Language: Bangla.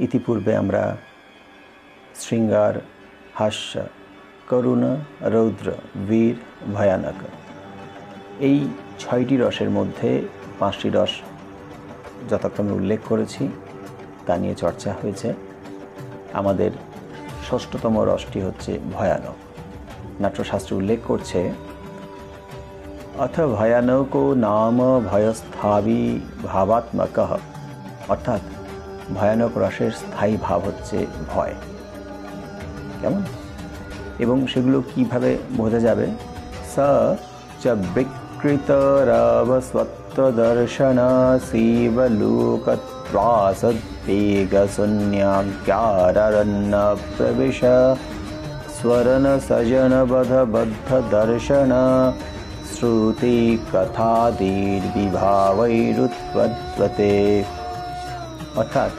ইতিপূর্বে আমরা শৃঙ্গার, হাস্য, করুণা, রৌদ্র, বীর, ভয়ানক এই 6টি রসের মধ্যে 5টি রস যথাক্রমে উল্লেখ করেছি, তা নিয়ে চর্চা হয়েছে। আমাদের 6ষ্ঠতম রসটি হচ্ছে ভয়ানক। নাট্যশাস্ত্রে উল্লেখ করছে, অথ ভয়ানকো নাম ভয়স্থাবী ভাবাত্মক, অর্থাৎ ভয়ানক রসের স্থায়ী ভাব হচ্ছে ভয়। কেমন? এবং সেগুলো কিভাবে বোঝা যাবে? স চ বিকৃত রব স্বত্বদর্শন শিবলোকত্রাসদ্বেগ শূন্যাজ্ঞারণ্য প্রবিশ स्वरन सजन बध बद्ध दर्शन श्रुति कथादिर्विभावैरुत्पद्यते। অর্থাৎ